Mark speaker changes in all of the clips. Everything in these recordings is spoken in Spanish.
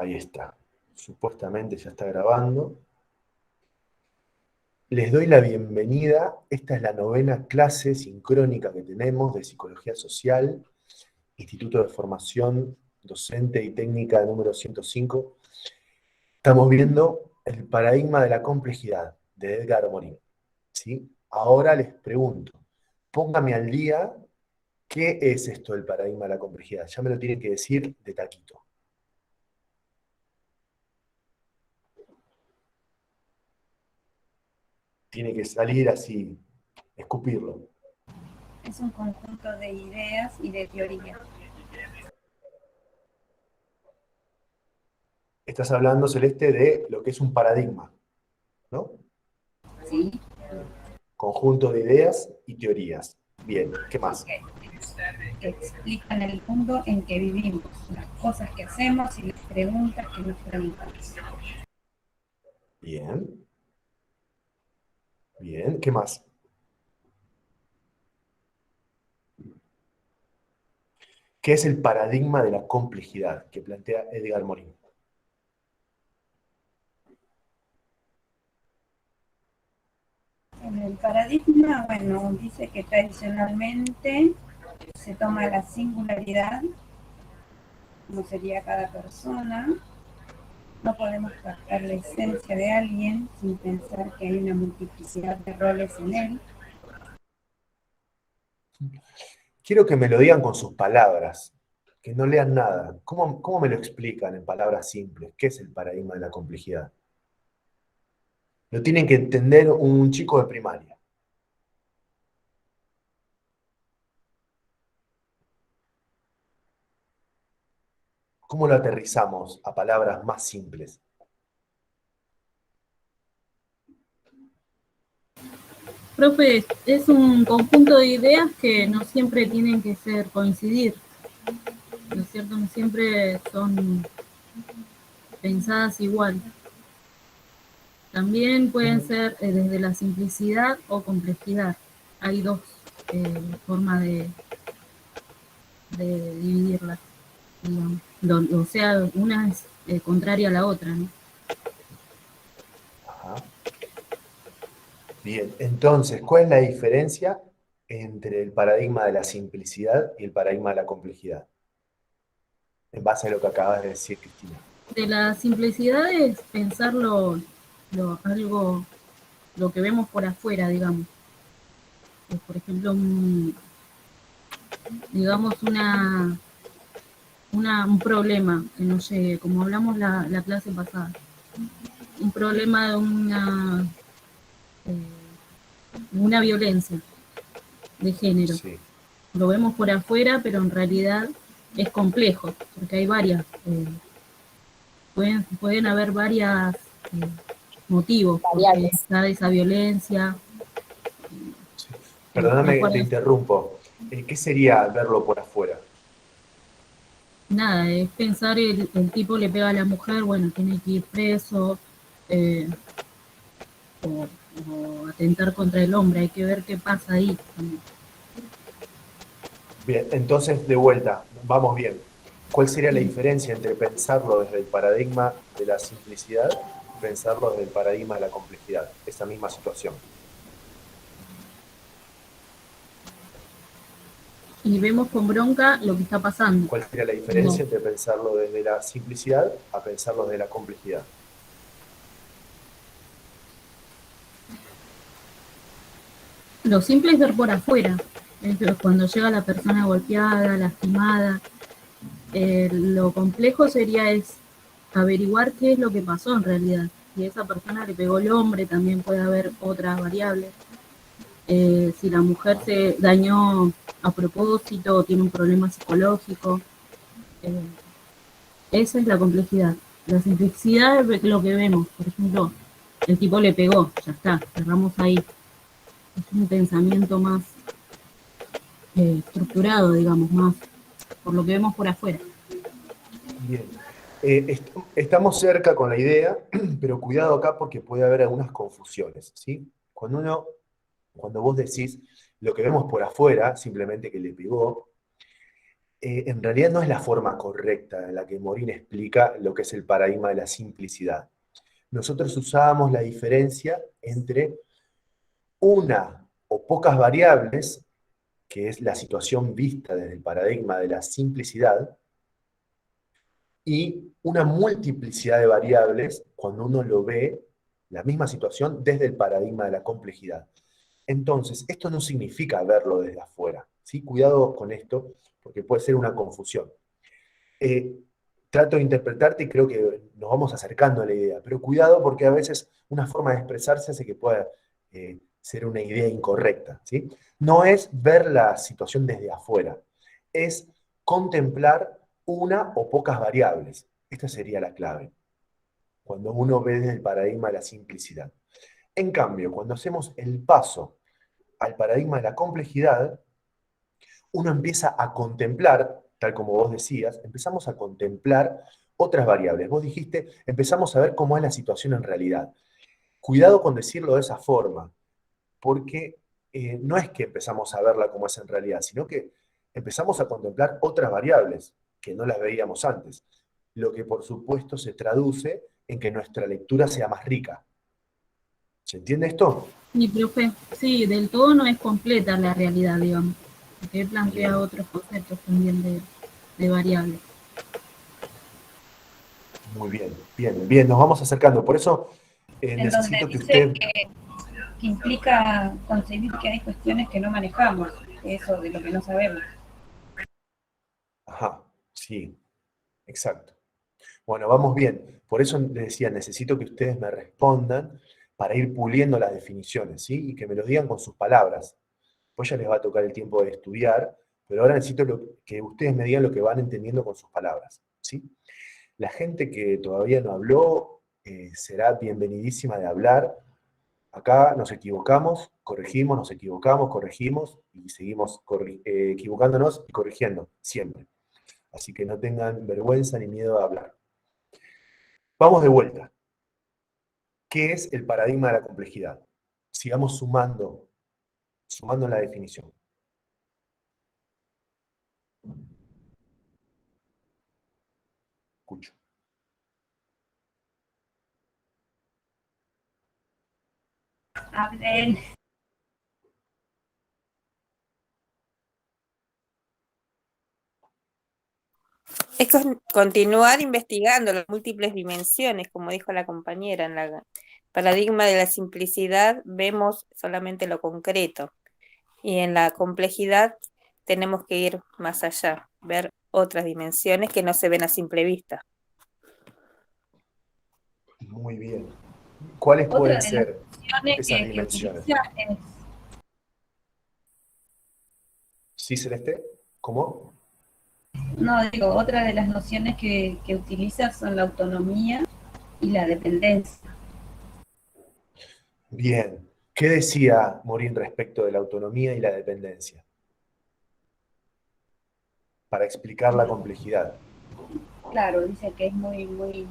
Speaker 1: Ahí está. Supuestamente ya está grabando. Les doy la bienvenida. Esta es la 9ª clase sincrónica que tenemos de Psicología Social, Instituto de Formación Docente y Técnica número 105. Estamos viendo el paradigma de la complejidad de Edgar Morin, ¿sí? Ahora les pregunto, póngame al día, ¿qué es esto del paradigma de la complejidad? Ya me lo tienen que decir de taquito. Tiene que salir así, escupirlo.
Speaker 2: Es un conjunto de ideas y de teorías.
Speaker 1: Estás hablando, Celeste, de lo que es un paradigma, ¿no?
Speaker 2: ¿Sí?
Speaker 1: Conjunto de ideas y teorías. Bien, ¿qué más?
Speaker 2: Que explican el mundo en que vivimos, las cosas que hacemos y las preguntas que nos preguntamos.
Speaker 1: Bien, bien, ¿qué más? ¿Qué es el paradigma de la complejidad que plantea Edgar Morin?
Speaker 2: En el paradigma, bueno, dice que tradicionalmente se toma la singularidad, como sería cada persona. No podemos captar la esencia de alguien sin pensar que hay una multiplicidad de roles en él.
Speaker 1: Quiero que me lo digan con sus palabras, que no lean nada. ¿Cómo me lo explican en palabras simples? ¿Qué es el paradigma de la complejidad? Lo tienen que entender un chico de primaria. ¿Cómo lo aterrizamos a palabras más simples?
Speaker 3: Profe, es un conjunto de ideas que no siempre tienen que ser coincidir, ¿no es cierto? No siempre son pensadas igual. También pueden ser desde la simplicidad o complejidad. Hay dos formas de dividirlas, digamos. O sea, una es contraria a la otra, ¿no?
Speaker 1: Ajá. Bien, entonces, ¿cuál es la diferencia entre el paradigma de la simplicidad y el paradigma de la complejidad? En base a lo que acabas de decir, Cristina.
Speaker 3: De la simplicidad es pensar algo, lo que vemos por afuera, digamos. Por ejemplo, digamos un problema que no llegue, como hablamos la clase pasada, un problema de una violencia de género.
Speaker 1: Sí.
Speaker 3: Lo vemos por afuera, pero en realidad es complejo, porque hay pueden haber varias motivos porque está esa violencia.
Speaker 1: Sí.
Speaker 3: No
Speaker 1: Perdóname que
Speaker 3: por
Speaker 1: te interrumpo. ¿Qué sería verlo por afuera?
Speaker 3: nada, es pensar el tipo le pega a la mujer, bueno, tiene que ir preso, eh, o atentar contra el hombre, hay que ver qué pasa ahí.
Speaker 1: Bien, entonces de vuelta, vamos bien. ¿Cuál sería la diferencia entre pensarlo desde el paradigma de la simplicidad y pensarlo desde el paradigma de la complejidad? Esa misma situación.
Speaker 3: Y vemos con bronca lo que está pasando.
Speaker 1: ¿Cuál sería la
Speaker 3: No.
Speaker 1: diferencia entre pensarlo desde la simplicidad a pensarlo desde la complejidad?
Speaker 3: Lo simple es ver por afuera, cuando llega la persona golpeada, lastimada. Lo complejo sería es averiguar qué es lo que pasó en realidad. Si esa persona le pegó el hombre, también puede haber otras variables. Si la mujer se dañó a propósito o tiene un problema psicológico. Eh, Esa es la complejidad. La simplicidad es lo que vemos. Por ejemplo, el tipo le pegó, ya está, cerramos ahí. Es un pensamiento más estructurado, digamos, más por lo que vemos por afuera.
Speaker 1: Bien. Estamos cerca con la idea, pero cuidado acá porque puede haber algunas confusiones, ¿sí? Cuando vos decís lo que vemos por afuera, simplemente que le pegó, En realidad no es la forma correcta en la que Morin explica lo que es el paradigma de la simplicidad. Nosotros usábamos la diferencia entre una o pocas variables, que es la situación vista desde el paradigma de la simplicidad, y una multiplicidad de variables cuando uno lo ve, la misma situación, desde el paradigma de la complejidad. Entonces, esto no significa verlo desde afuera, ¿sí? Cuidado con esto, porque puede ser una confusión. Eh, Trato de interpretarte y creo que nos vamos acercando a la idea, pero cuidado porque a veces una forma de expresarse hace que pueda ser una idea incorrecta, ¿sí? No es ver la situación desde afuera, es contemplar una o pocas variables. Esta sería la clave, cuando uno ve desde el paradigma de la simplicidad. En cambio, cuando hacemos el paso al paradigma de la complejidad, uno empieza a contemplar, tal como vos decías, empezamos a contemplar otras variables. Vos dijiste, empezamos a ver cómo es la situación en realidad. Cuidado con decirlo de esa forma, porque no es que empezamos a verla como es en realidad, sino que empezamos a contemplar otras variables que no las veíamos antes, lo que por supuesto se traduce en que nuestra lectura sea más rica. ¿Se entiende esto?
Speaker 3: Y profe, sí, del todo no es completa la realidad, digamos, porque él plantea
Speaker 1: Bien,
Speaker 3: otros conceptos también de variables.
Speaker 1: muy bien, bien, bien, nos vamos acercando. Por eso
Speaker 2: En donde
Speaker 1: necesito que
Speaker 2: dice
Speaker 1: usted...
Speaker 2: que implica concebir que hay cuestiones que no manejamos, eso de lo que no sabemos.
Speaker 1: Ajá, sí, exacto. Bueno, vamos bien. Por eso les decía, necesito que ustedes me respondan para ir puliendo las definiciones, ¿sí? Y que me lo digan con sus palabras. Pues ya les va a tocar el tiempo de estudiar, pero ahora necesito que ustedes me digan lo que van entendiendo con sus palabras, ¿sí? La gente que todavía no habló será bienvenidísima de hablar. Acá nos equivocamos, corregimos, nos equivocamos, corregimos y seguimos equivocándonos y corrigiendo, siempre. Así que no tengan vergüenza ni miedo de hablar. Vamos de vuelta. ¿Qué es el paradigma de la complejidad? Sigamos sumando la definición. Escucho.
Speaker 2: Hablen.
Speaker 4: Es continuar investigando las múltiples dimensiones, como dijo la compañera. En la paradigma de la simplicidad vemos solamente lo concreto y en la complejidad tenemos que ir más allá, ver otras dimensiones que no se ven a simple vista.
Speaker 1: Muy bien. ¿Cuáles
Speaker 2: Otra
Speaker 1: pueden
Speaker 2: de las
Speaker 1: ser
Speaker 2: nociones
Speaker 1: esas
Speaker 2: que
Speaker 1: dimensiones?
Speaker 2: utiliza es,
Speaker 1: ¿Sí, Celeste? ¿Cómo?
Speaker 2: no digo, otra de las nociones que utiliza son la autonomía y la dependencia.
Speaker 1: Bien. ¿Qué decía Morín respecto de la autonomía y la dependencia? Para explicar la complejidad.
Speaker 2: Claro, dice que es muy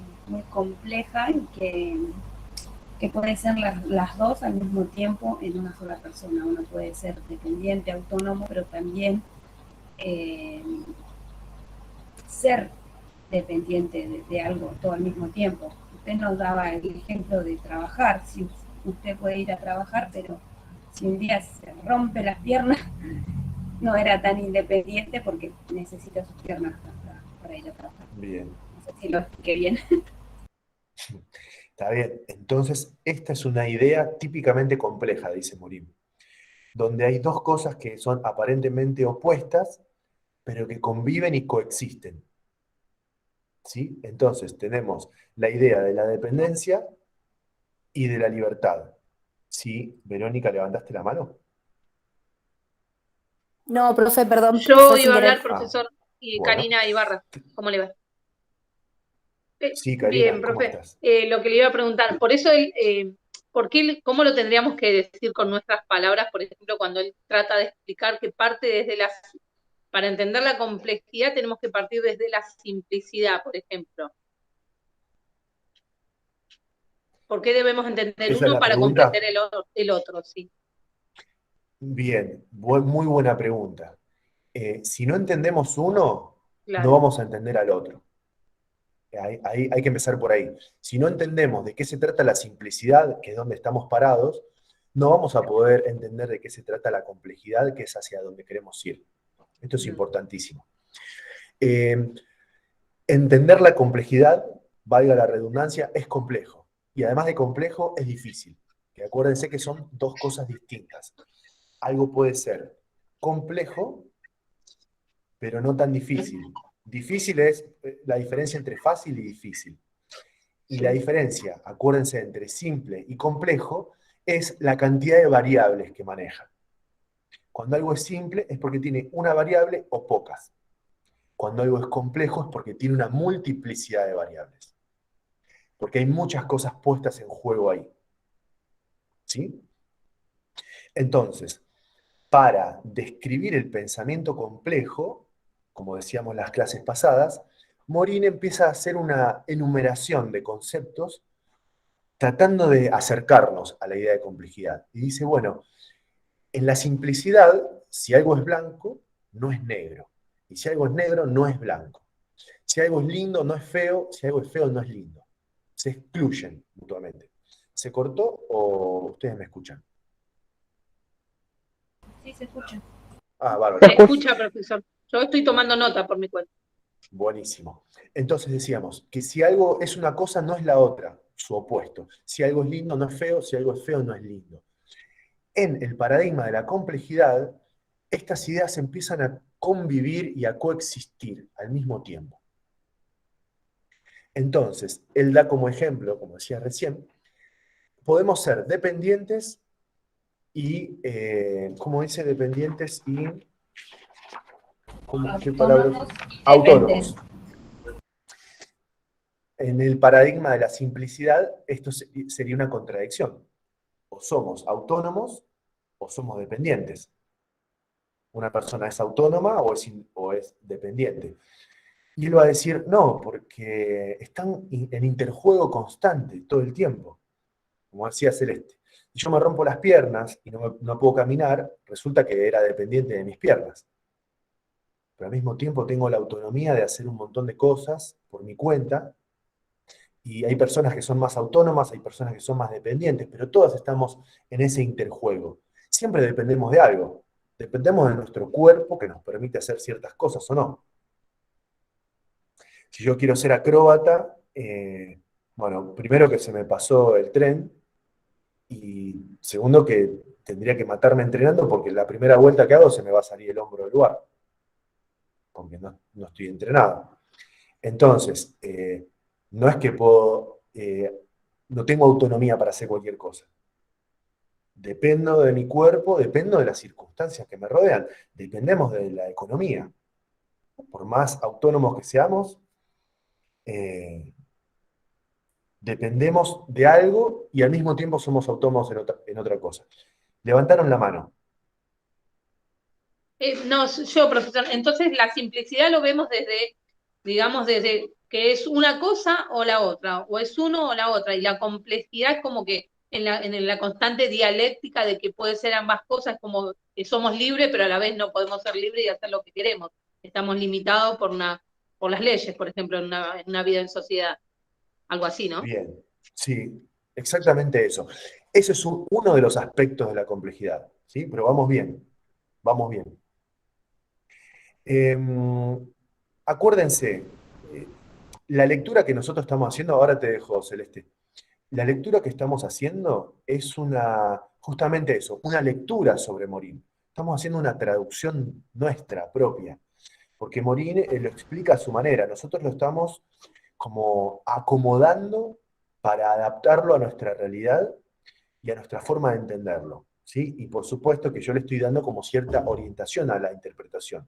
Speaker 2: compleja y que puede ser las dos al mismo tiempo en una sola persona. Uno puede ser dependiente, autónomo, pero también eh, ser dependiente de algo todo al mismo tiempo. Usted nos daba el ejemplo de trabajar. Si usted puede ir a trabajar, pero si un día se rompe las piernas, no era tan independiente porque necesita sus piernas para ir a trabajar.
Speaker 1: Bien.
Speaker 2: No sé si lo expliqué bien.
Speaker 1: Está bien. Entonces, esta es una idea típicamente compleja, dice Morín, donde hay dos cosas que son aparentemente opuestas, pero que conviven y coexisten. ¿Sí? Entonces, tenemos la idea de la dependencia y de la libertad. ¿Sí? Verónica, ¿levantaste la mano?
Speaker 4: No, profe, perdón,
Speaker 5: Yo
Speaker 4: fue sin
Speaker 5: iba a hablar,
Speaker 4: querer.
Speaker 5: profesor, y
Speaker 1: Bueno.
Speaker 5: Karina Ibarra. ¿Cómo le va?
Speaker 1: Sí,
Speaker 5: Bien,
Speaker 1: Karina, ¿cómo
Speaker 5: profe.
Speaker 1: estás?
Speaker 5: Lo que le iba a preguntar, por eso ¿por qué, cómo lo tendríamos que decir con nuestras palabras, por ejemplo, cuando él trata de explicar que parte desde para entender la complejidad tenemos que partir desde la simplicidad, por ejemplo? ¿Por qué debemos entender
Speaker 1: ¿Esa es
Speaker 5: uno
Speaker 1: la
Speaker 5: para
Speaker 1: pregunta?
Speaker 5: comprender el otro? Sí.
Speaker 1: Bien, muy buena pregunta. Si no entendemos uno, no
Speaker 5: Claro.
Speaker 1: vamos a entender al otro. Hay que empezar por ahí. Si no entendemos de qué se trata la simplicidad, que es donde estamos parados, no vamos a poder entender de qué se trata la complejidad, que es hacia donde queremos ir. Esto es importantísimo. Entender la complejidad, valga la redundancia, es complejo. Y además de complejo, es difícil. Que acuérdense que son dos cosas distintas. Algo puede ser complejo, pero no tan difícil. Difícil es la diferencia entre fácil y difícil. Y la diferencia, acuérdense, entre simple y complejo es la cantidad de variables que maneja. Cuando algo es simple es porque tiene una variable o pocas. Cuando algo es complejo es porque tiene una multiplicidad de variables. Porque hay muchas cosas puestas en juego ahí. ¿Sí? Entonces, para describir el pensamiento complejo, como decíamos en las clases pasadas, Morín empieza a hacer una enumeración de conceptos tratando de acercarnos a la idea de complejidad. Y dice, bueno, en la simplicidad, si algo es blanco, no es negro. Y si algo es negro, no es blanco. Si algo es lindo, no es feo. Si algo es feo, no es lindo. Se excluyen mutuamente. ¿Se cortó o ustedes me escuchan?
Speaker 2: Sí, se escucha.
Speaker 1: Ah, bárbaro.
Speaker 5: Se escucha, profesor. Yo estoy tomando nota por mi cuenta.
Speaker 1: Buenísimo. Entonces decíamos que si algo es una cosa, no es la otra, su opuesto. Si algo es lindo, no es feo. Si algo es feo, no es lindo. En el paradigma de la complejidad, estas ideas empiezan a convivir y a coexistir al mismo tiempo. Entonces, él da como ejemplo, como decía recién, podemos ser dependientes y, ¿cómo dice? Dependientes y... ¿qué palabra? Autónomos. En el paradigma de la simplicidad, esto sería una contradicción. O somos autónomos o somos dependientes. Una persona es autónoma o es dependiente. Y él va a decir, no, porque están en interjuego constante todo el tiempo, como decía Celeste. Si yo me rompo las piernas y no puedo caminar, resulta que era dependiente de mis piernas. Pero al mismo tiempo tengo la autonomía de hacer un montón de cosas por mi cuenta, y hay personas que son más autónomas, hay personas que son más dependientes, pero todas estamos en ese interjuego. Siempre dependemos de algo. Dependemos de nuestro cuerpo que nos permite hacer ciertas cosas o no. Si yo quiero ser acróbata, bueno, primero que se me pasó el tren, y segundo que tendría que matarme entrenando porque la primera vuelta que hago se me va a salir el hombro del lugar, porque no estoy entrenado. Entonces, no es que no tengo autonomía para hacer cualquier cosa. Dependo de mi cuerpo, dependo de las circunstancias que me rodean, dependemos de la economía. Por más autónomos que seamos, dependemos de algo y al mismo tiempo somos autónomos en otra cosa. Levantaron la mano.
Speaker 5: No, yo, profesor. Entonces, la simplicidad lo vemos desde, digamos, desde que es una cosa o la otra, o es uno o la otra, y la complejidad es como que en la constante dialéctica de que puede ser ambas cosas, como que somos libres, pero a la vez no podemos ser libres y hacer lo que queremos. Estamos limitados por las leyes, por ejemplo, en una vida en sociedad. Algo así, ¿no?
Speaker 1: Bien, sí, exactamente eso. Ese es uno de los aspectos de la complejidad, ¿sí? Pero vamos bien, vamos bien. Acuérdense, la lectura que nosotros estamos haciendo, ahora te dejo, Celeste, la lectura que estamos haciendo es justamente eso, una lectura sobre Morín. Estamos haciendo una traducción nuestra, propia, porque Morín lo explica a su manera, nosotros lo estamos como acomodando para adaptarlo a nuestra realidad y a nuestra forma de entenderlo, ¿sí? Y por supuesto que yo le estoy dando como cierta orientación a la interpretación.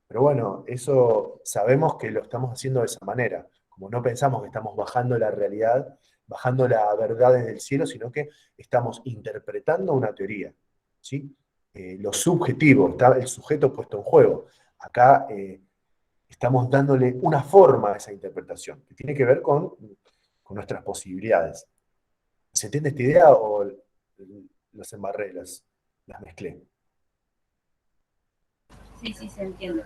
Speaker 1: Pero bueno, eso sabemos que lo estamos haciendo de esa manera, como no pensamos que estamos bajando la realidad, bajando la verdad desde el cielo, sino que estamos interpretando una teoría, ¿sí? Lo subjetivo, está el sujeto puesto en juego. Acá estamos dándole una forma a esa interpretación, que tiene que ver con nuestras posibilidades. ¿Se entiende esta idea o las embarré, las mezclé?
Speaker 2: Sí, sí, se entiende.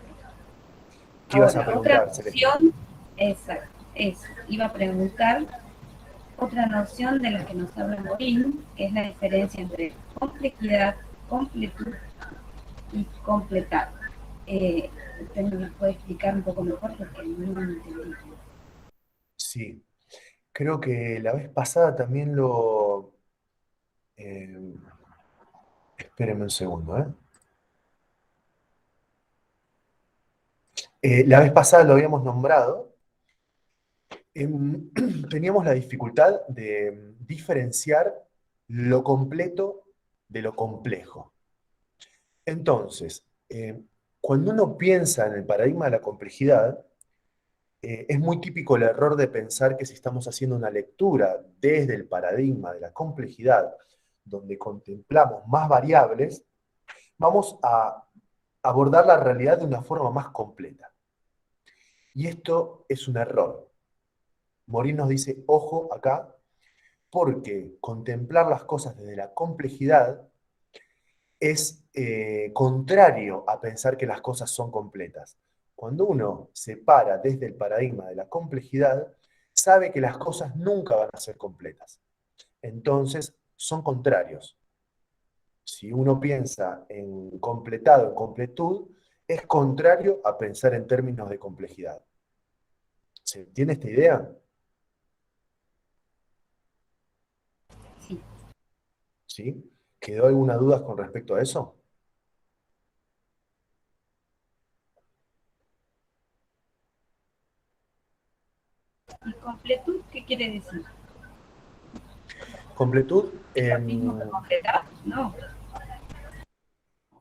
Speaker 1: ¿Qué ibas a
Speaker 2: Ahora, otra
Speaker 1: preguntar, Celeste?
Speaker 2: noción, exacto, eso. Iba a preguntar otra noción de la que nos habla Morín, que es la diferencia entre complejidad, completud y completar. Usted me lo puede explicar un poco mejor porque no lo entendí.
Speaker 1: Sí, creo que la vez pasada también lo... eh, espérenme un segundo, ¿eh? La vez pasada lo habíamos nombrado. Teníamos la dificultad de diferenciar lo completo de lo complejo. Entonces, cuando uno piensa en el paradigma de la complejidad, es muy típico el error de pensar que si estamos haciendo una lectura desde el paradigma de la complejidad, donde contemplamos más variables, vamos a abordar la realidad de una forma más completa. Y esto es un error. Morín nos dice, ojo acá, porque contemplar las cosas desde la complejidad es contrario a pensar que las cosas son completas. Cuando uno se para desde el paradigma de la complejidad, sabe que las cosas nunca van a ser completas. Entonces, son contrarios. Si uno piensa en completado, en completud, es contrario a pensar en términos de complejidad. ¿Se entiende esta idea?
Speaker 2: Sí.
Speaker 1: ¿Sí? ¿Quedó alguna duda con respecto a eso?
Speaker 2: ¿Y completud qué quiere decir?
Speaker 1: Completud,
Speaker 2: ¿Es lo mismo que completar? No.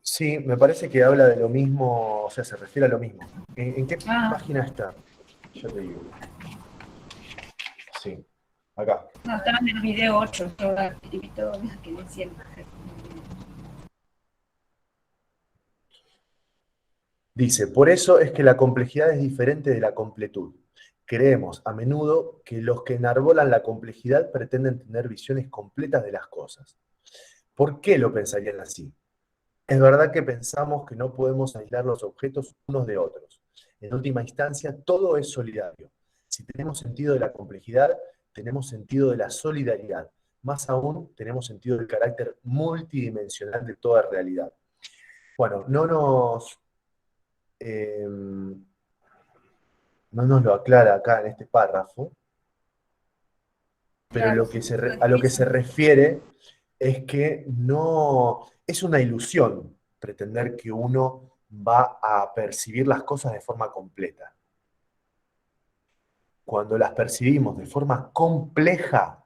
Speaker 1: sí, me parece que habla de lo mismo, o sea, se refiere a lo mismo. ¿En qué
Speaker 2: Ah,
Speaker 1: página está? Ya te digo. Sí, acá.
Speaker 2: no, estaba en el video 8, yo escribí todo lo que decía el mujer.
Speaker 1: Dice, por eso es que la complejidad es diferente de la completud. Creemos a menudo que los que enarbolan la complejidad pretenden tener visiones completas de las cosas. ¿Por qué lo pensarían así? Es verdad que pensamos que no podemos aislar los objetos unos de otros. En última instancia, todo es solidario. Si tenemos sentido de la complejidad, tenemos sentido de la solidaridad. Más aún, tenemos sentido del carácter multidimensional de toda realidad. Bueno, no nos lo aclara acá en este párrafo, pero
Speaker 2: Claro, sí,
Speaker 1: a
Speaker 2: es
Speaker 1: lo que se
Speaker 2: difícil.
Speaker 1: refiere es que no es una ilusión pretender que uno va a percibir las cosas de forma completa. Cuando las percibimos de forma compleja,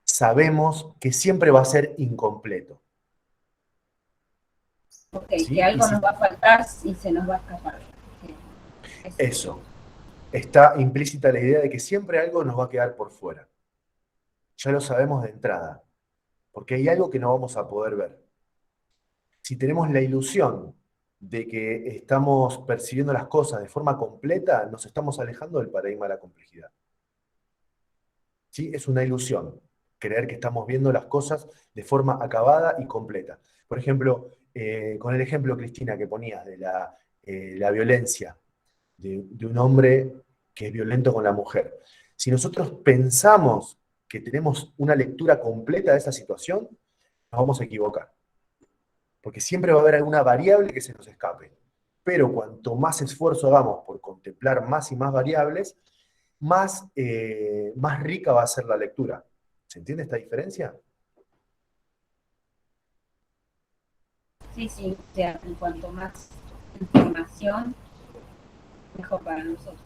Speaker 1: sabemos que siempre va a ser incompleto.
Speaker 2: Ok, que
Speaker 1: ¿Sí? Y
Speaker 2: algo
Speaker 1: si
Speaker 2: nos va a faltar y se nos va a escapar. Sí, eso.
Speaker 1: eso, está implícita la idea de que siempre algo nos va a quedar por fuera. Ya lo sabemos de entrada, porque hay algo que no vamos a poder ver. Si tenemos la ilusión de que estamos percibiendo las cosas de forma completa, nos estamos alejando del paradigma de la complejidad. ¿Sí? Es una ilusión creer que estamos viendo las cosas de forma acabada y completa. Por ejemplo, con el ejemplo, Cristina, que ponías de la violencia de un hombre que es violento con la mujer. Si nosotros pensamos que tenemos una lectura completa de esa situación, nos vamos a equivocar, porque siempre va a haber alguna variable que se nos escape. Pero cuanto más esfuerzo hagamos por contemplar más y más variables, más rica va a ser la lectura. ¿Se entiende esta diferencia?
Speaker 2: Sí, sí, o sea, en cuanto más información, mejor para nosotros.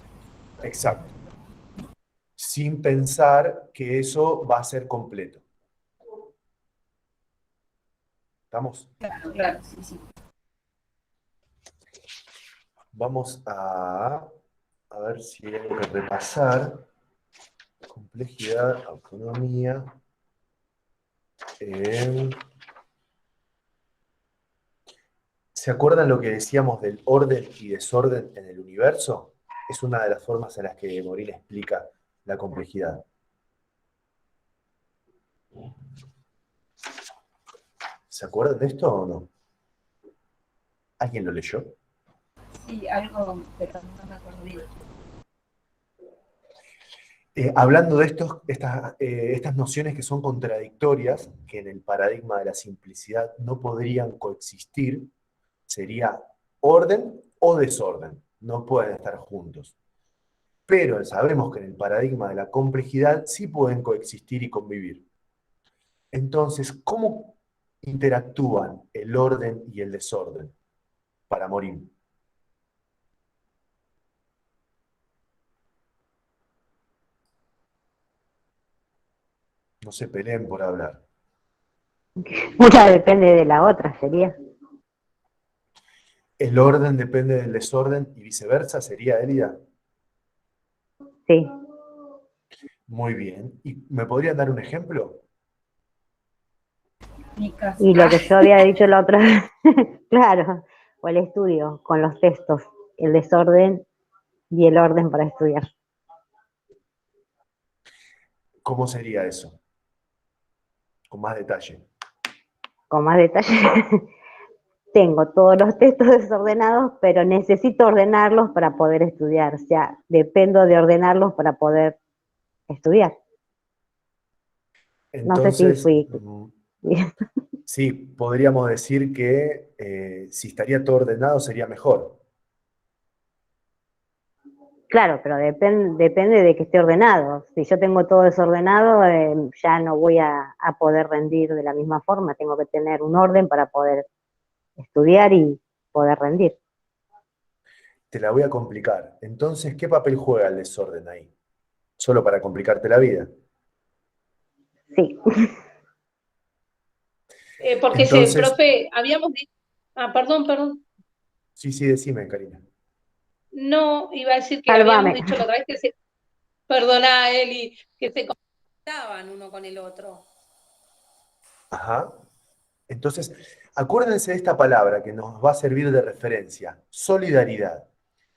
Speaker 1: Exacto. Sin pensar que eso va a ser completo. ¿Estamos?
Speaker 2: Claro, claro, sí, sí.
Speaker 1: Vamos a ver si hay algo que repasar. Complejidad, autonomía. ¿Se acuerdan lo que decíamos del orden y desorden en el universo? Es una de las formas en las que Morín explica la complejidad. ¿Se acuerdan de esto o no? ¿Alguien lo leyó?
Speaker 2: sí, algo, pero no me acuerdo bien.
Speaker 1: Hablando de estas nociones que son contradictorias, que en el paradigma de la simplicidad no podrían coexistir, sería orden o desorden, no pueden estar juntos. Pero sabemos que en el paradigma de la complejidad sí pueden coexistir y convivir. Entonces, ¿cómo interactúan el orden y el desorden para morir? No se peleen por hablar.
Speaker 6: Una depende de la otra, sería.
Speaker 1: ¿El orden depende del desorden y viceversa? ¿Sería, Elida?
Speaker 6: Sí.
Speaker 1: Muy bien. ¿Y me podrían dar un ejemplo?
Speaker 2: Mi casa.
Speaker 6: Y lo que yo había dicho la otra vez, claro, o el estudio con los textos, el desorden y el orden para estudiar.
Speaker 1: ¿Cómo sería eso? Con más detalle.
Speaker 6: Con más detalle, tengo todos los textos desordenados, pero necesito ordenarlos para poder estudiar. O sea, dependo de ordenarlos para poder estudiar. No sé si
Speaker 1: Entonces,
Speaker 6: fui bien.
Speaker 1: sí, podríamos decir que si estaría todo ordenado sería mejor.
Speaker 6: Claro, pero depende de que esté ordenado. Si yo tengo todo desordenado, ya no voy a poder rendir de la misma forma. Tengo que tener un orden para poder estudiar y poder rendir.
Speaker 1: Te la voy a complicar. Entonces, ¿qué papel juega el desorden ahí? ¿Solo para complicarte la vida?
Speaker 6: Sí.
Speaker 5: Porque
Speaker 1: Entonces,
Speaker 5: profe, habíamos dicho, perdón.
Speaker 1: sí, decime, Karina.
Speaker 5: No, iba a decir que
Speaker 6: Sálvame.
Speaker 5: habíamos dicho la otra vez perdona, Eli, que se complementaban uno con el otro.
Speaker 1: Ajá. Entonces, acuérdense de esta palabra que nos va a servir de referencia, solidaridad.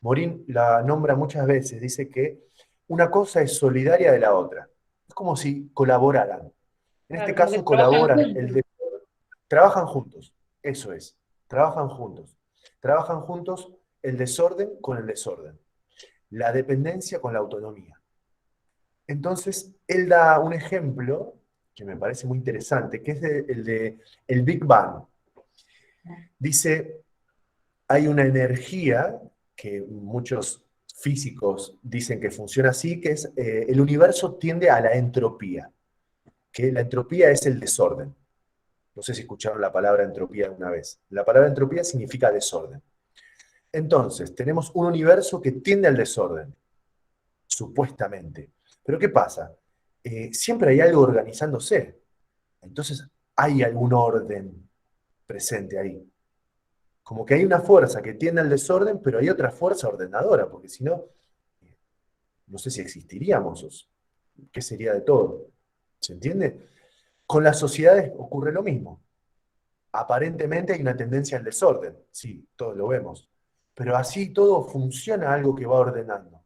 Speaker 1: Morín la nombra muchas veces, dice que una cosa es solidaria de la otra. Es como si colaboraran. En este
Speaker 5: Claro, como que
Speaker 1: caso
Speaker 5: trabajan
Speaker 1: colaboran,
Speaker 5: juntos.
Speaker 1: trabajan juntos, eso es, trabajan juntos. Trabajan juntos el desorden con el desorden, la dependencia con la autonomía. Entonces, él da un ejemplo que me parece muy interesante, que es el de el Big Bang. Dice, hay una energía que muchos físicos dicen que funciona así, que es el universo tiende a la entropía, que la entropía es el desorden. No sé si escucharon la palabra entropía alguna vez. La palabra entropía significa desorden. Entonces, tenemos un universo que tiende al desorden, supuestamente. Pero ¿qué pasa? Siempre hay algo organizándose. Entonces, hay algún orden presente ahí. Como que hay una fuerza que tiende al desorden, pero hay otra fuerza ordenadora, porque si no, no sé si existiríamos. ¿Qué sería de todo? ¿Se entiende? Con las sociedades ocurre lo mismo. Aparentemente hay una tendencia al desorden, sí, todos lo vemos, pero así todo funciona algo que va ordenando.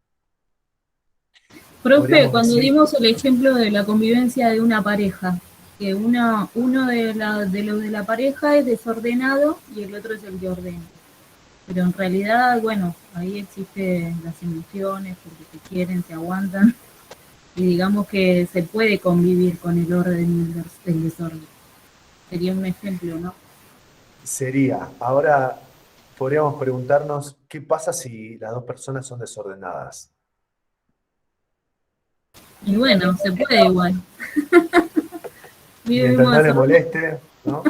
Speaker 3: Profe,
Speaker 1: Podríamos
Speaker 3: cuando
Speaker 1: decir,
Speaker 3: dimos el ejemplo de la convivencia de una pareja, que uno de los de la pareja es desordenado y el otro es el que ordena. Pero en realidad, bueno, ahí existen las emociones, porque se quieren, se aguantan, y digamos que se puede convivir con el orden y el desorden. Sería un ejemplo, ¿no?
Speaker 1: sería, ahora podríamos preguntarnos, ¿qué pasa si las dos personas son desordenadas?
Speaker 3: Y bueno, se puede igual.
Speaker 1: Mientras
Speaker 3: Vivimos
Speaker 1: no le
Speaker 3: desordenados.
Speaker 1: moleste, ¿no?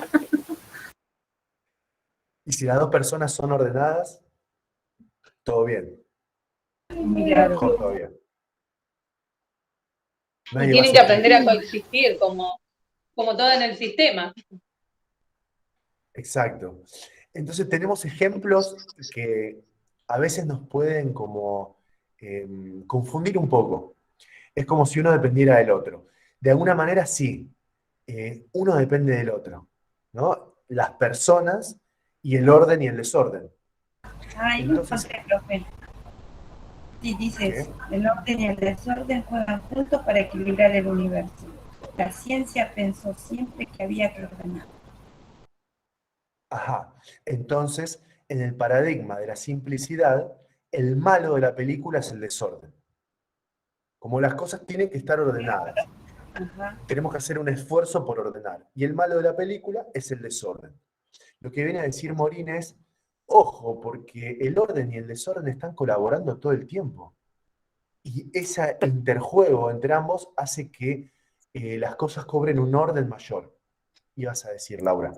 Speaker 1: Y si las dos personas son ordenadas, todo bien, mejor todavía.
Speaker 5: Y
Speaker 1: Nadie va a
Speaker 5: tienen que
Speaker 1: sufrir.
Speaker 5: aprender a coexistir como todo en el sistema.
Speaker 1: Exacto. Entonces tenemos ejemplos que a veces nos pueden como confundir un poco. Es como si uno dependiera del otro. De alguna manera sí, uno depende del otro, ¿no? Las personas y el orden y el desorden.
Speaker 2: Ay, no
Speaker 1: Entonces,
Speaker 2: encontré, profe. Sí, dice
Speaker 1: ¿qué?
Speaker 2: eso. El orden y el desorden juegan juntos para equilibrar el universo. La ciencia pensó siempre que había que ordenar.
Speaker 1: Ajá. Entonces, en el paradigma de la simplicidad, el malo de la película es el desorden. Como las cosas tienen que estar ordenadas.
Speaker 2: Ajá.
Speaker 1: Tenemos que hacer un esfuerzo por ordenar. Y el malo de la película es el desorden. Lo que viene a decir Morín es, ojo, porque el orden y el desorden están colaborando todo el tiempo. Y ese interjuego entre ambos hace que las cosas cobren un orden mayor. Ibas a decir, Laura.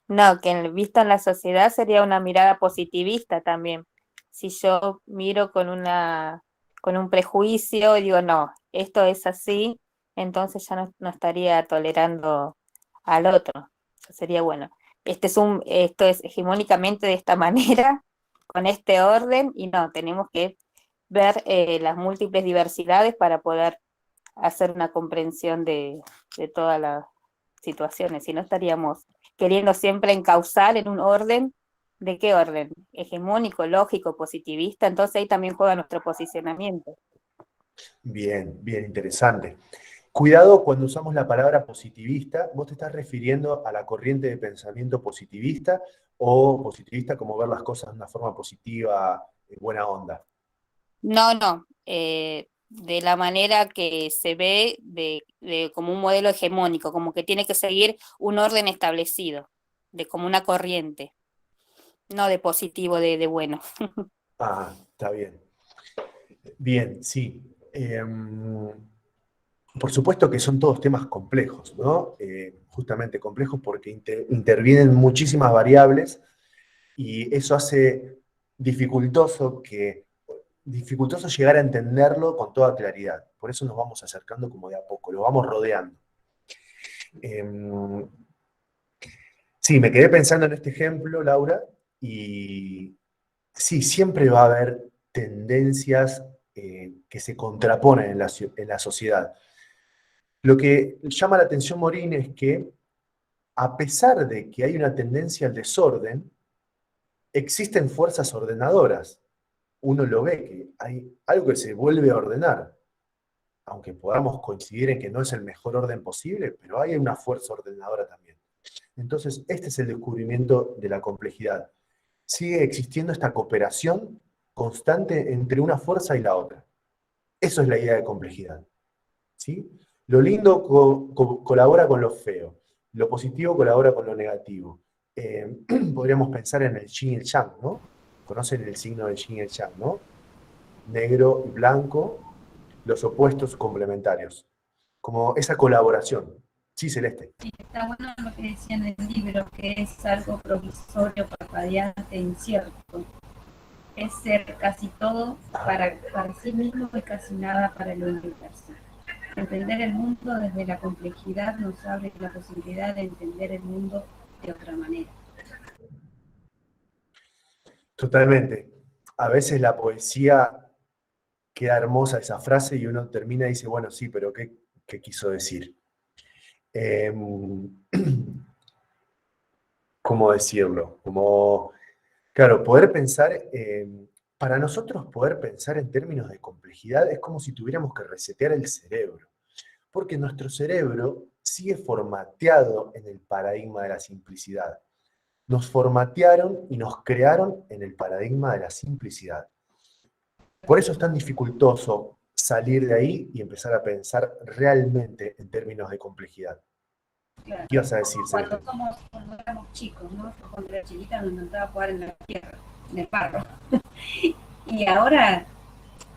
Speaker 4: No, que visto en la sociedad sería una mirada positivista también. Si yo miro con un prejuicio y digo, no, esto es así, entonces ya no estaría tolerando al otro. Eso sería bueno. Esto es hegemónicamente de esta manera, con este orden, y no, tenemos que ver las múltiples diversidades para poder hacer una comprensión de todas las situaciones, si no estaríamos queriendo siempre encauzar en un orden. ¿De qué orden? Hegemónico, lógico, positivista. Entonces ahí también juega nuestro posicionamiento.
Speaker 1: Bien, bien, interesante. Cuidado cuando usamos la palabra positivista, ¿vos te estás refiriendo a la corriente de pensamiento positivista o positivista como ver las cosas de una forma positiva, buena onda?
Speaker 4: No, de la manera que se ve como un modelo hegemónico, como que tiene que seguir un orden establecido, de como una corriente, no de positivo, de bueno.
Speaker 1: Ah, está bien. Bien, sí. Por supuesto que son todos temas complejos, ¿no? Justamente complejos porque intervienen muchísimas variables y eso hace dificultoso llegar a entenderlo con toda claridad. Por eso nos vamos acercando como de a poco, lo vamos rodeando. Sí, me quedé pensando en este ejemplo, Laura, y sí, siempre va a haber tendencias que se contraponen en la sociedad. Lo que llama la atención Morín es que, a pesar de que hay una tendencia al desorden, existen fuerzas ordenadoras. Uno lo ve, que hay algo que se vuelve a ordenar, aunque podamos coincidir en que no es el mejor orden posible, pero hay una fuerza ordenadora también. Entonces, este es el descubrimiento de la complejidad. Sigue existiendo esta cooperación constante entre una fuerza y la otra. Eso es la idea de complejidad. ¿Sí? Lo lindo colabora con lo feo, lo positivo colabora con lo negativo. Podríamos pensar en el yin y el yang, ¿no? Conocen el signo del yin y el yang, ¿no? Negro y blanco, los opuestos complementarios. Como esa colaboración. Sí, Celeste.
Speaker 2: Sí, está bueno lo que decía en el libro, que es algo provisorio, parpadeante, incierto. Es ser casi todo para sí mismo y casi nada para el universo. Entender el mundo desde la complejidad nos abre la posibilidad de entender el mundo de otra manera.
Speaker 1: Totalmente. A veces la poesía queda hermosa esa frase y uno termina y dice, bueno, sí, pero ¿qué quiso decir? ¿Cómo decirlo? Como, claro, poder pensar, para nosotros poder pensar en términos de complejidad es como si tuviéramos que resetear el cerebro, porque nuestro cerebro sigue formateado en el paradigma de la simplicidad. Nos formatearon y nos crearon en el paradigma de la simplicidad. Por eso es tan dificultoso salir de ahí y empezar a pensar realmente en términos de complejidad.
Speaker 2: Claro.
Speaker 1: ¿Qué ibas a decir, Celeste?
Speaker 2: Cuando éramos chicos, ¿no? Yo cuando era chiquita me encantaba jugar en la tierra, en el barro. Y ahora,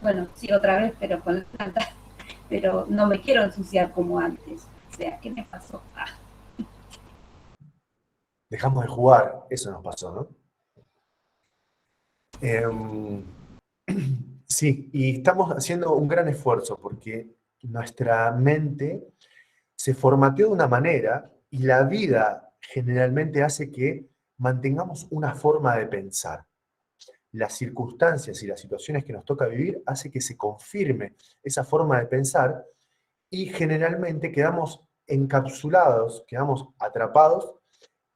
Speaker 2: bueno, sí, otra vez, pero con las plantas, pero no me quiero ensuciar como antes. O sea, ¿qué me pasó?
Speaker 1: Dejamos de jugar, eso nos pasó, ¿no? Sí, y estamos haciendo un gran esfuerzo porque nuestra mente se formateó de una manera y la vida generalmente hace que mantengamos una forma de pensar. Las circunstancias y las situaciones que nos toca vivir hace que se confirme esa forma de pensar y generalmente quedamos encapsulados, quedamos atrapados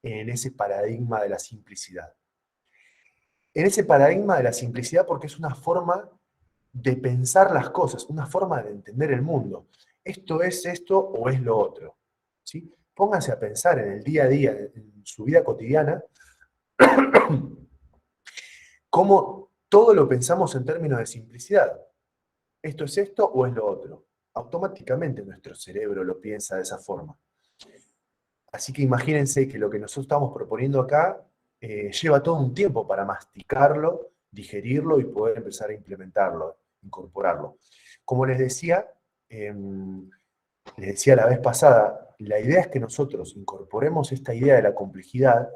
Speaker 1: en ese paradigma de la simplicidad. En ese paradigma de la simplicidad porque es una forma de pensar las cosas, una forma de entender el mundo. ¿Esto es esto o es lo otro? ¿Sí? Pónganse a pensar en el día a día, en su vida cotidiana, cómo todo lo pensamos en términos de simplicidad. ¿Esto es esto o es lo otro? Automáticamente nuestro cerebro lo piensa de esa forma. Así que imagínense que lo que nosotros estamos proponiendo acá lleva todo un tiempo para masticarlo, digerirlo y poder empezar a implementarlo, incorporarlo. Como les decía la vez pasada, la idea es que nosotros incorporemos esta idea de la complejidad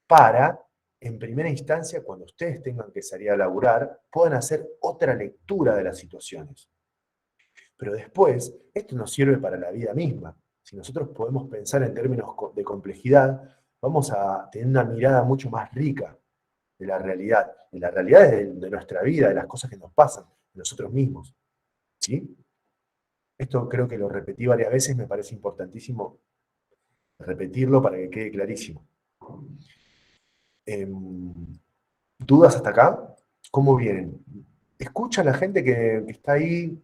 Speaker 1: para, en primera instancia, cuando ustedes tengan que salir a laburar, puedan hacer otra lectura de las situaciones. Pero después, esto nos sirve para la vida misma. Si nosotros podemos pensar en términos de complejidad, vamos a tener una mirada mucho más rica de la realidad de nuestra vida, de las cosas que nos pasan, de nosotros mismos. ¿Sí? Esto creo que lo repetí varias veces, me parece importantísimo repetirlo para que quede clarísimo. ¿Dudas hasta acá? ¿Cómo vienen? Escucha a la gente que está ahí.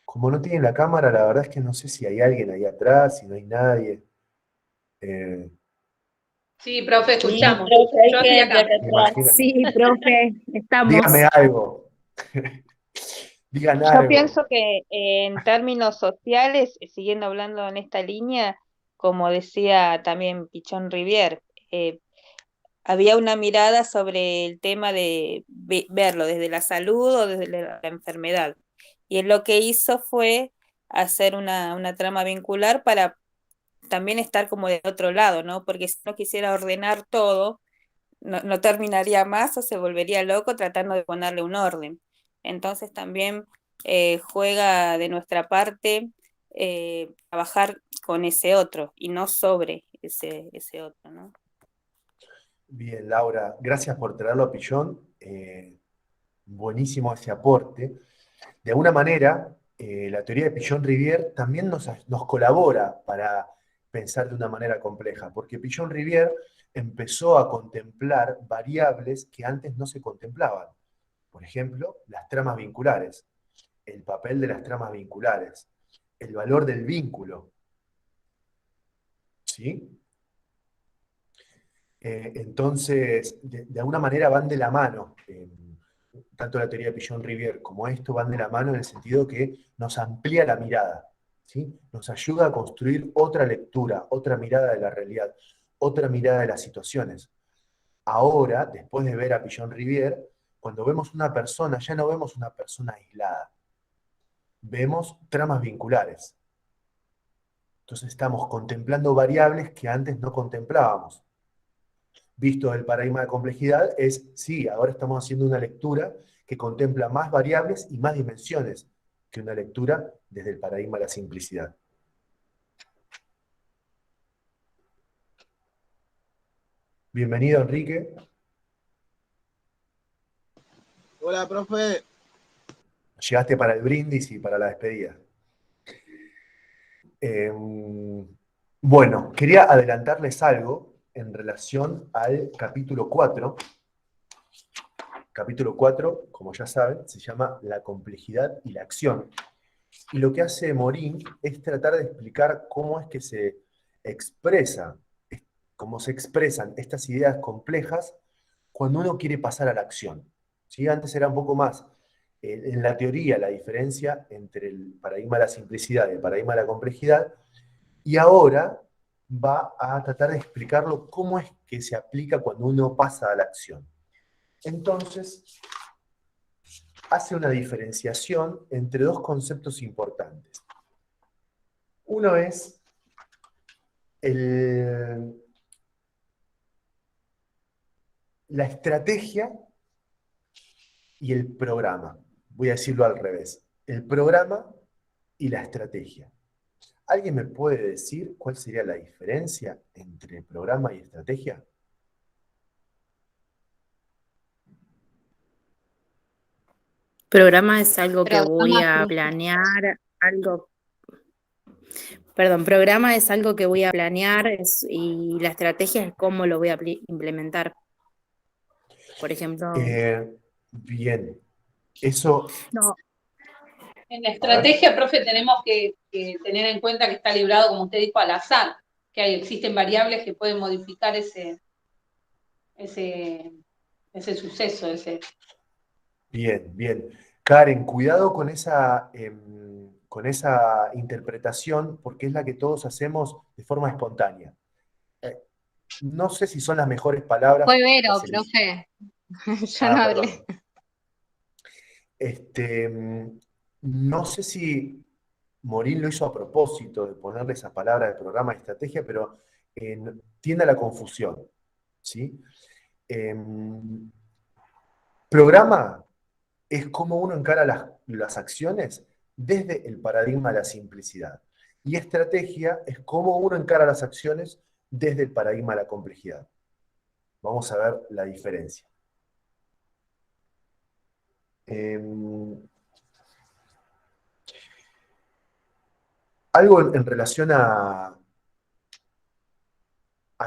Speaker 1: Como no tienen la cámara, la verdad es que no sé si hay alguien ahí atrás, si no hay nadie.
Speaker 5: Sí, profe,
Speaker 4: Sí,
Speaker 5: escuchamos.
Speaker 4: profe, hay
Speaker 5: Yo estoy
Speaker 4: gente
Speaker 5: acá.
Speaker 4: acá
Speaker 1: Me
Speaker 4: atrás.
Speaker 1: imagino.
Speaker 3: Sí, profe, estamos.
Speaker 1: Dígame algo. Digan
Speaker 4: Yo
Speaker 1: algo.
Speaker 4: pienso que en términos sociales, siguiendo hablando en esta línea, como decía también Pichón Rivière, había una mirada sobre el tema de verlo desde la salud o desde la enfermedad. Y él lo que hizo fue hacer una trama vincular para también estar como de otro lado, ¿no? Porque si no quisiera ordenar todo, no terminaría más o se volvería loco tratando de ponerle un orden. Entonces también juega de nuestra parte trabajar con ese otro y no sobre ese otro, ¿no?
Speaker 1: Bien, Laura, gracias por traerlo a Pillón. Buenísimo ese aporte. De alguna manera, la teoría de Pillon-Rivière también nos colabora para pensar de una manera compleja, porque Pillon-Rivière empezó a contemplar variables que antes no se contemplaban. Por ejemplo, las tramas vinculares, el papel de las tramas vinculares, el valor del vínculo. ¿Sí? Entonces, de alguna manera van de la mano. Tanto la teoría de Pillon-Rivière como esto van de la mano en el sentido que nos amplía la mirada, ¿sí? Nos ayuda a construir otra lectura, otra mirada de la realidad, otra mirada de las situaciones. Ahora, después de ver a Pillon-Rivière, cuando vemos una persona, ya no vemos una persona aislada, vemos tramas vinculares. Entonces estamos contemplando variables que antes no contemplábamos. Visto el paradigma de complejidad, sí, ahora estamos haciendo una lectura que contempla más variables y más dimensiones que una lectura desde el paradigma de la simplicidad. Bienvenido, Enrique.
Speaker 7: Hola, profe.
Speaker 1: Llegaste para el brindis y para la despedida. Bueno, quería adelantarles algo en relación al capítulo 4. Capítulo 4, como ya saben, se llama La complejidad y la acción. Y lo que hace Morín es tratar de explicar cómo es que se cómo se expresan estas ideas complejas cuando uno quiere pasar a la acción. ¿Sí? Antes era un poco más en la teoría la diferencia entre el paradigma de la simplicidad y el paradigma de la complejidad, y ahora va a tratar de explicarlo cómo es que se aplica cuando uno pasa a la acción. Entonces, hace una diferenciación entre dos conceptos importantes. Uno es la estrategia y el programa. Voy a decirlo al revés. El programa y la estrategia. ¿Alguien me puede decir cuál sería la diferencia entre programa y estrategia?
Speaker 8: Programa es algo que voy
Speaker 3: Programa,
Speaker 8: a planear, programa es algo que voy a planear y la estrategia es cómo lo voy a implementar. Por ejemplo,
Speaker 1: Bien. Eso,
Speaker 8: no,
Speaker 5: En la
Speaker 1: a ver,
Speaker 5: estrategia, profe, tenemos que tener en cuenta que está librado, como usted dijo, al azar, que existen variables que pueden modificar ese. ese suceso,
Speaker 1: Bien, bien. Karen, cuidado con esa interpretación, porque es la que todos hacemos de forma espontánea. Eh, no sé si son las mejores palabras.
Speaker 9: Fue Vero,
Speaker 1: Las elegí.
Speaker 9: profe. Yo no
Speaker 1: Ah,
Speaker 9: hablé.
Speaker 1: perdón. Este, no sé si Morín lo hizo a propósito de ponerle esa palabra de programa de estrategia, pero tiende a la confusión, ¿sí? Programa es cómo uno encara las acciones desde el paradigma de la simplicidad. Y estrategia es cómo uno encara las acciones desde el paradigma de la complejidad. Vamos a ver la diferencia. Algo en relación a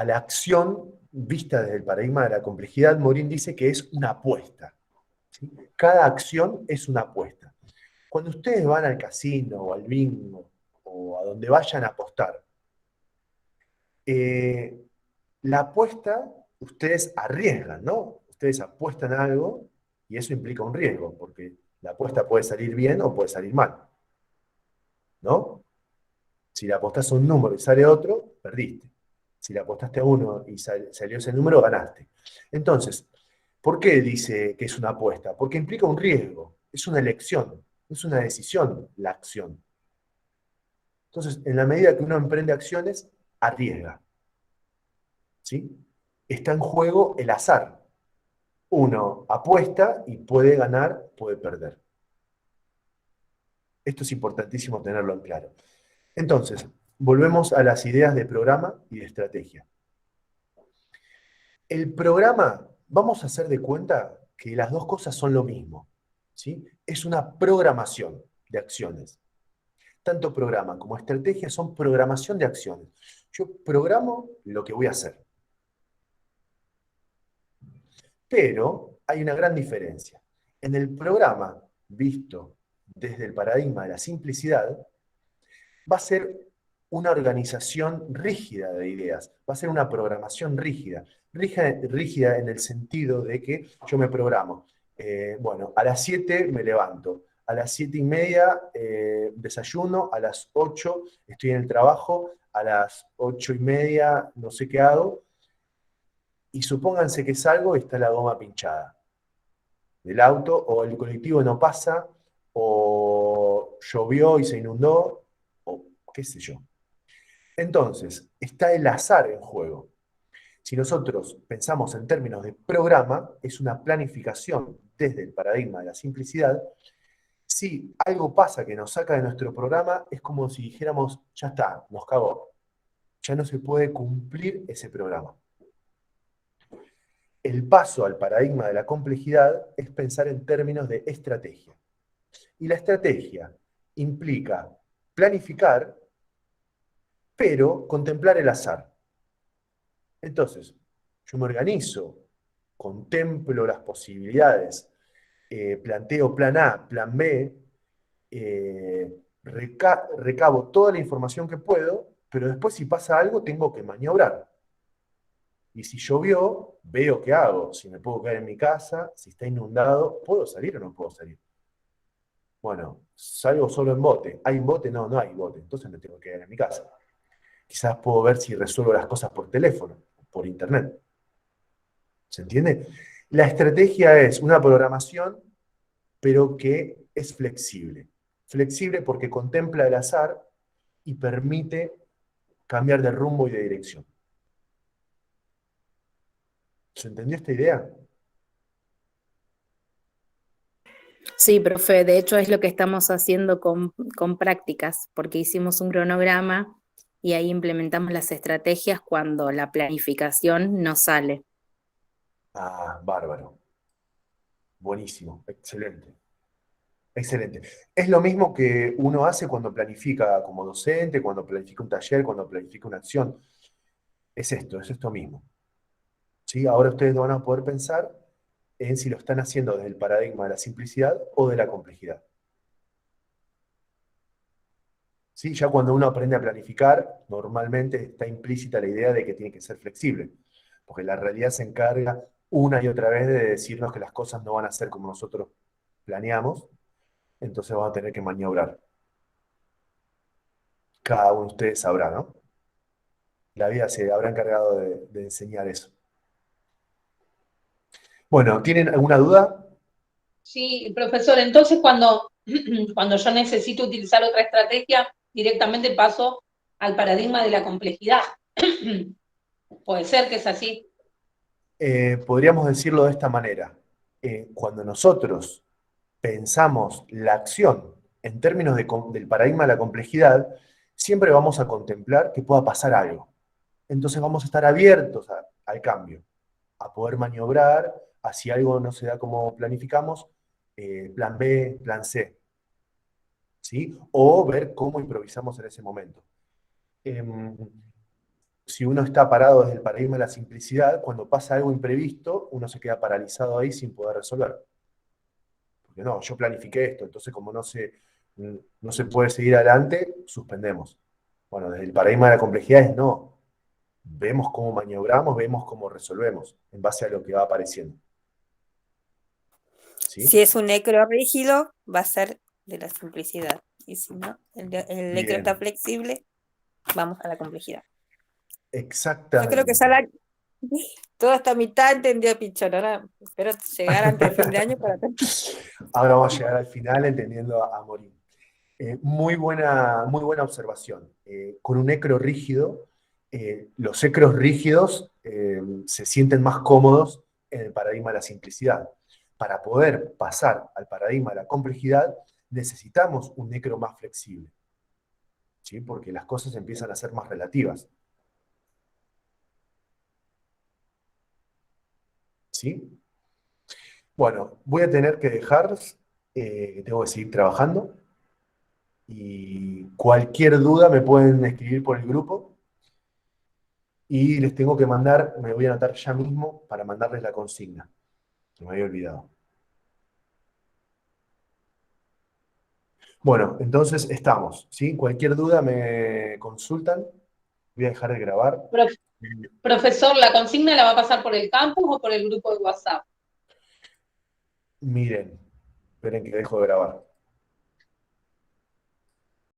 Speaker 1: la acción vista desde el paradigma de la complejidad, Morín dice que es una apuesta, ¿sí? Cada acción es una apuesta. Cuando ustedes van al casino o al bingo o a donde vayan a apostar, la apuesta ustedes arriesgan, ¿no? Ustedes apuestan a algo y eso implica un riesgo, porque la apuesta puede salir bien o puede salir mal, ¿no? Si le apostás a un número y sale otro, perdiste. Si le apostaste a uno y salió ese número, ganaste. Entonces, ¿por qué dice que es una apuesta? Porque implica un riesgo, es una elección, es una decisión la acción. Entonces, en la medida que uno emprende acciones, arriesga, ¿sí? Está en juego el azar. Uno apuesta y puede ganar, puede perder. Esto es importantísimo tenerlo en claro. Entonces, volvemos a las ideas de programa y de estrategia. El programa, vamos a hacer de cuenta que las dos cosas son lo mismo, ¿sí? Es una programación de acciones. Tanto programa como estrategia son programación de acciones. Yo programo lo que voy a hacer. Pero hay una gran diferencia. En el programa, visto desde el paradigma de la simplicidad, va a ser una organización rígida de ideas, va a ser una programación rígida. Rígida en el sentido de que yo me programo. Bueno, a las 7 me levanto, a las 7:30 desayuno, a las 8 estoy en el trabajo, a las 8:30 no sé qué hago, y supónganse que salgo y está la goma pinchada del auto, o el colectivo no pasa, o llovió y se inundó, o qué sé yo. Entonces, está el azar en juego. Si nosotros pensamos en términos de programa, es una planificación desde el paradigma de la simplicidad. Si algo pasa que nos saca de nuestro programa, es como si dijéramos, ya está, nos cagó. Ya no se puede cumplir ese programa. El paso al paradigma de la complejidad es pensar en términos de estrategia. Y la estrategia implica planificar, pero contemplar el azar. Entonces, yo me organizo, contemplo las posibilidades, planteo plan A, plan B, recabo toda la información que puedo, pero después si pasa algo tengo que maniobrar. Y si llovió, veo qué hago, si me puedo quedar en mi casa, si está inundado, ¿puedo salir o no puedo salir? Bueno, salgo solo en bote. ¿Hay bote? No, no hay bote, entonces me tengo que quedar en mi casa. Quizás puedo ver si resuelvo las cosas por teléfono, por internet. ¿Se entiende? La estrategia es una programación, pero que es flexible. Flexible porque contempla el azar y permite cambiar de rumbo y de dirección. ¿Se entendió esta idea?
Speaker 8: Sí, profe, de hecho es lo que estamos haciendo con prácticas, porque hicimos un cronograma y ahí implementamos las estrategias cuando la planificación no sale.
Speaker 1: Ah, bárbaro. Buenísimo, excelente. Excelente. Es lo mismo que uno hace cuando planifica como docente, cuando planifica un taller, cuando planifica una acción. Es esto mismo. ¿Sí? Ahora ustedes van a poder pensar en si lo están haciendo desde el paradigma de la simplicidad o de la complejidad. ¿Sí? Ya cuando uno aprende a planificar, normalmente está implícita la idea de que tiene que ser flexible. porque la realidad se encarga una y otra vez de decirnos que las cosas no van a ser como nosotros planeamos, entonces vamos a tener que maniobrar. Cada uno de ustedes sabrá, ¿no? La vida se habrá encargado de enseñar eso. Bueno, ¿tienen alguna duda?
Speaker 5: Sí, profesor, entonces cuando yo necesito utilizar otra estrategia, directamente paso al paradigma de la complejidad. Puede ser que es así.
Speaker 1: Podríamos decirlo de esta manera. Cuando nosotros pensamos la acción en términos del paradigma de la complejidad, siempre vamos a contemplar que pueda pasar algo. Entonces vamos a estar abiertos al cambio, a poder maniobrar, si algo no se da como planificamos, plan B, plan C, ¿sí? O ver cómo improvisamos en ese momento. Si uno está parado desde el paradigma de la simplicidad, cuando pasa algo imprevisto, uno se queda paralizado ahí sin poder resolver. Porque no, yo planifiqué esto, entonces como no se puede seguir adelante, suspendemos. Bueno, desde el paradigma de la complejidad es no. Vemos cómo maniobramos, vemos cómo resolvemos, en base a lo que va apareciendo. ¿Sí?
Speaker 4: Si es un necro rígido, va a ser de la simplicidad. Y si no, el necro
Speaker 1: Bien.
Speaker 4: está flexible, vamos a la complejidad. Yo
Speaker 1: Exactamente.
Speaker 4: creo que ya toda esta mitad entendió Pichón. Ahora espero llegar antes de fin de año para
Speaker 1: Ahora vamos a llegar al final entendiendo a Morín. Muy buena observación. Con un necro rígido, los necros rígidos se sienten más cómodos en el paradigma de la simplicidad. Para poder pasar al paradigma de la complejidad, necesitamos un necro más flexible, ¿sí? Porque las cosas empiezan a ser más relativas. ¿Sí? Bueno, voy a tener que dejar, tengo que seguir trabajando. Y cualquier duda me pueden escribir por el grupo. Y les tengo que mandar, me voy a anotar ya mismo para mandarles la consigna. Me había olvidado. Bueno, entonces estamos, ¿sí? Cualquier duda me consultan. Voy a dejar de grabar.
Speaker 5: Profesor, ¿la consigna la va a pasar por el campus o por el grupo de WhatsApp?
Speaker 1: Miren, esperen que dejo de grabar.